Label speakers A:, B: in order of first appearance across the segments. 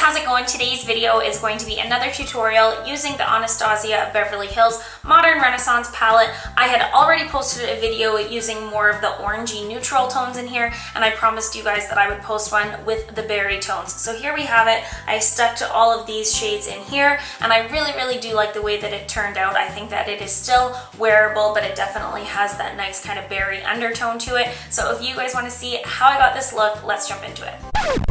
A: how's it going? Today's video is going to be another tutorial using the Anastasia Beverly Hills Modern Renaissance Palette. I had already posted a video using more of the orangey neutral tones in here, and I promised you guys that I would post one with the berry tones. So here we have it. I stuck to all of these shades in here, and I really do like the way that it turned out. I think that it is still wearable, but it definitely has that nice kind of berry undertone to it. So if you guys want to see how I got this look, let's jump into it.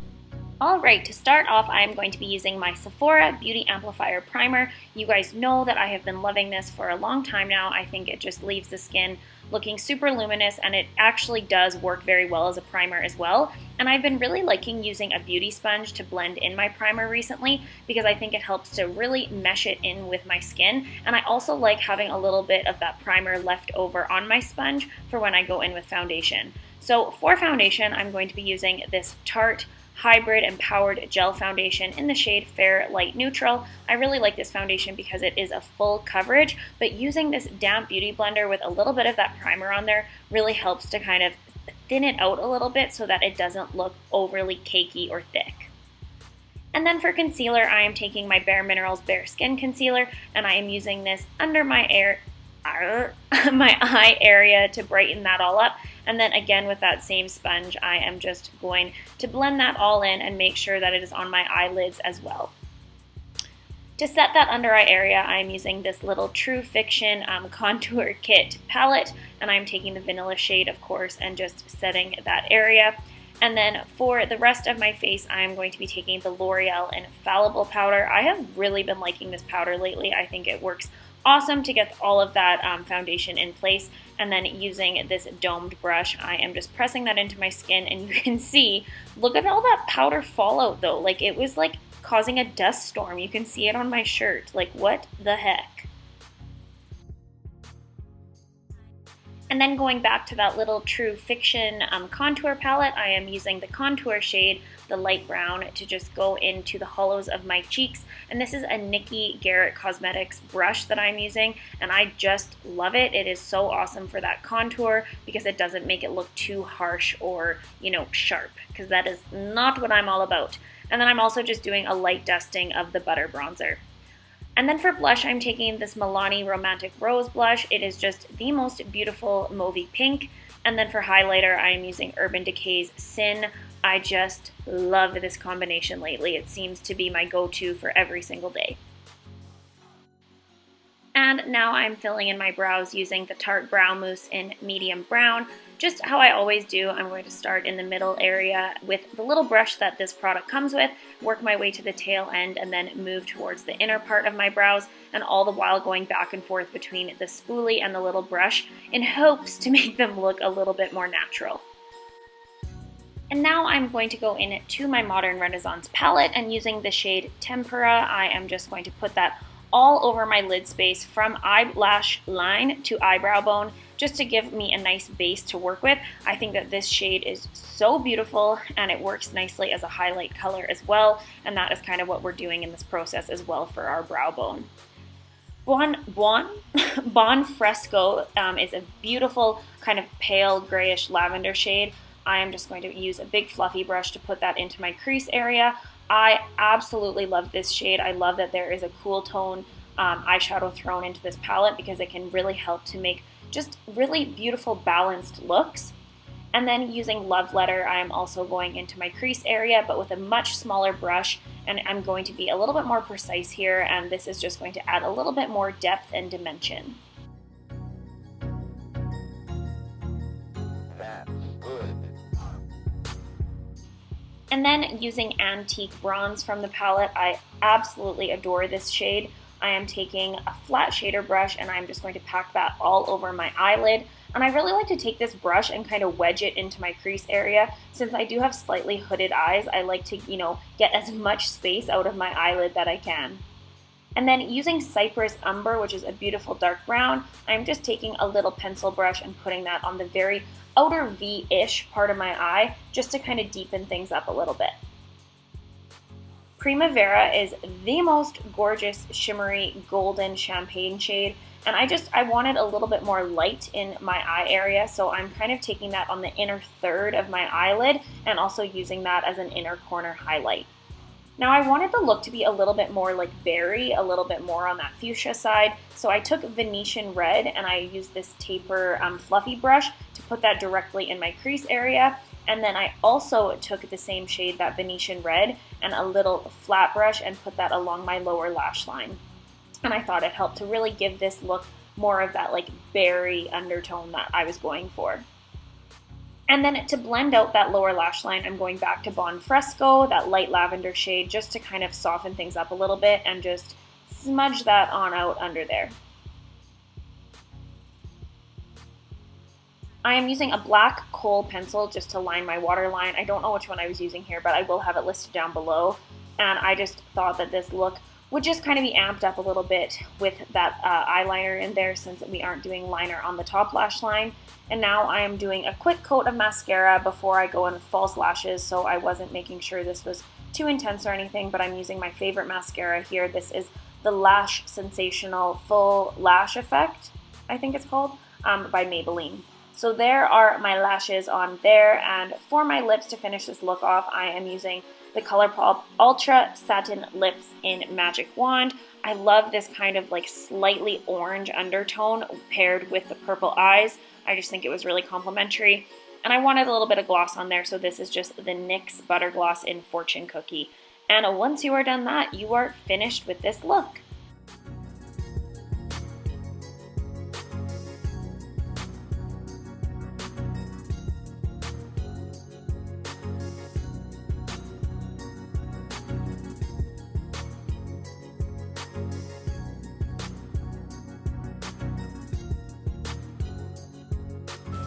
A: Alright, to start off, I'm going to be using my Sephora Beauty Amplifier Primer. You guys know that I have been loving this for a long time now. I think it just leaves the skin looking super luminous, and it actually does work very well as a primer as well. And I've been really liking using a beauty sponge to blend in my primer recently because I think it helps to really mesh it in with my skin. And I also like having a little bit of that primer left over on my sponge for when I go in with foundation. So for foundation, I'm going to be using this Tarte Hybrid Empowered Gel Foundation in the shade Fair Light Neutral. I really like this foundation because it is a full coverage, but using this damp beauty blender with a little bit of that primer on there really helps to kind of thin it out a little bit so that it doesn't look overly cakey or thick. And then for concealer, I am taking my Bare Minerals Bare Skin Concealer, and I am using this under my eye area to brighten that all up. And then again with that same sponge, I am just going to blend that all in and make sure that it is on my eyelids as well. To set that under eye area, I am using this little True Fiction Contour Kit palette, and I'm taking the vanilla shade, of course, and just setting that area. And then for the rest of my face, I'm going to be taking the L'Oreal Infallible Powder. I have really been liking this powder lately. I think it works awesome to get all of that foundation in place. And then using this domed brush, I am just pressing that into my skin, and you can see, look at all that powder fallout though. Like, it was like causing a dust storm. You can see it on my shirt. Like, what the heck? And then going back to that little True Fiction contour palette, I am using the contour shade, the light brown, to just go into the hollows of my cheeks. And this is a Nikki Garrett Cosmetics brush that I'm using, and I just love it. It is so awesome for that contour because it doesn't make it look too harsh or, you know, sharp, because that is not what I'm all about. And then I'm also just doing a light dusting of the Butter Bronzer. And then for blush, I'm taking this Milani Romantic Rose blush. It is just the most beautiful mauvey pink. And then for highlighter, I am using Urban Decay's Sin. I just love this combination lately. It seems to be my go-to for every single day. And now I'm filling in my brows using the Tarte Brow Mousse in medium brown. Just how I always do, I'm going to start in the middle area with the little brush that this product comes with, work my way to the tail end, and then move towards the inner part of my brows, and all the while going back and forth between the spoolie and the little brush in hopes to make them look a little bit more natural. And now I'm going to go into my Modern Renaissance palette, and using the shade Tempera, I am just going to put that all over my lid space from eyelash line to eyebrow bone, just to give me a nice base to work with. I think that this shade is so beautiful, and it works nicely as a highlight color as well, and that is kind of what we're doing in this process as well for our brow bone. Bon Fresco is a beautiful kind of pale grayish lavender shade. I am just going to use a big fluffy brush to put that into my crease area. I absolutely love this shade. I love that there is a cool tone eyeshadow thrown into this palette because it can really help to make just really beautiful balanced looks. And then using Love Letter, I am also going into my crease area, but with a much smaller brush, and I'm going to be a little bit more precise here, and this is just going to add a little bit more depth and dimension. And then using Antique Bronze from the palette, I absolutely adore this shade. I am taking a flat shader brush, and I'm just going to pack that all over my eyelid. And I really like to take this brush and kind of wedge it into my crease area. Since I do have slightly hooded eyes, I like to, get as much space out of my eyelid that I can. And then using Cypress Umber, which is a beautiful dark brown, I'm just taking a little pencil brush and putting that on the very outer V-ish part of my eye, just to kind of deepen things up a little bit. Primavera is the most gorgeous shimmery golden champagne shade, and I wanted a little bit more light in my eye area, so I'm kind of taking that on the inner third of my eyelid and also using that as an inner corner highlight. Now I wanted the look to be a little bit more like berry, a little bit more on that fuchsia side, so I took Venetian red and I used this taper fluffy brush to put that directly in my crease area. And then I also took the same shade, that Venetian red, and a little flat brush and put that along my lower lash line. And I thought it helped to really give this look more of that like berry undertone that I was going for. And then to blend out that lower lash line, I'm going back to Bon Fresco, that light lavender shade, just to kind of soften things up a little bit and just smudge that on out under there. I am using a black kohl pencil just to line my waterline. I don't know which one I was using here, but I will have it listed down below. And I just thought that this look would just kind of be amped up a little bit with that eyeliner in there, since we aren't doing liner on the top lash line. And now I am doing a quick coat of mascara before I go in with false lashes, so I wasn't making sure this was too intense or anything, but I'm using my favorite mascara here. This is the Lash Sensational Full Lash Effect, I think it's called, by Maybelline. So there are my lashes on there, and for my lips to finish this look off, I am using the ColourPop Ultra Satin Lips in Magic Wand. I love this kind of like slightly orange undertone paired with the purple eyes. I just think it was really complimentary. And I wanted a little bit of gloss on there, so this is just the NYX Butter Gloss in Fortune Cookie. And once you are done that, you are finished with this look.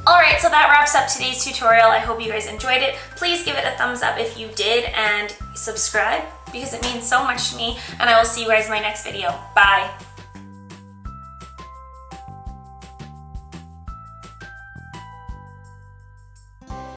A: Alright, so that wraps up today's tutorial. I hope you guys enjoyed it. Please give it a thumbs up if you did, and subscribe because it means so much to me, and I will see you guys in my next video. Bye!